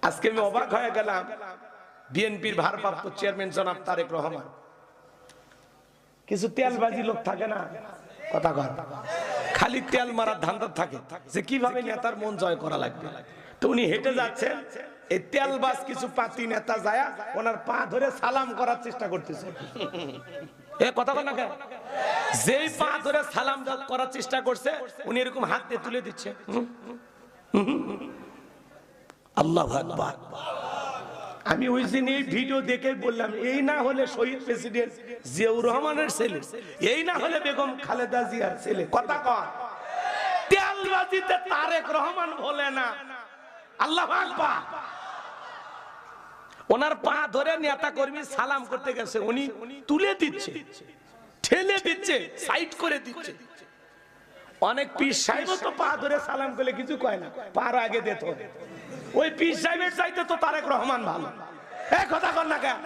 আজকে আমি অবাক হয়ে গেলাম, বিএনপির ভারপ্রাপ্ত চেয়ারম্যান জনাব তারেক রহমান, কিছু তেলবাজি লোক থাকে না, কথা কয়, খালি তেল মারার ধান্দা থাকে যে কিভাবে নেতার মন জয় করা লাগবে। তো উনি হেঁটে যাচ্ছেন, এই তেলবাজ কিছু পাতি নেতা যায় ওনার পা ধরে সালাম করার চেষ্টা করতেছে। এ কথা বল না কেন? যেই পা ধরে সালাম করার চেষ্টা করছে উনি এরকম হাত দিয়ে তুলে দিচ্ছে। আল্লাহু আকবার। আমি ওই দিন এই ভিডিও দেখে বললাম, এই না হলে শহীদ প্রেসিডেন্ট জিয়াউর রহমানের ছেলে, এই না হলে বেগম খালেদা জিয়ার ছেলে। কথা কয়, তেলবাজিতে তারেক রহমান বলে না। আল্লাহু আকবার। ওনার পা ধরে নেতা কর্মী সালাম করতে গেছে, উনি তুলে দিচ্ছে, ঠেলে দিচ্ছে, সাইড করে দিচ্ছে। অনেক পীর সাহেব তো পা ধরে সালাম করলে কিছু কয় না, পার আগে দিত। ওই পীর সাহেবের চাইতে তো তারেক রহমান ভালো। এই কথা কর না কেন?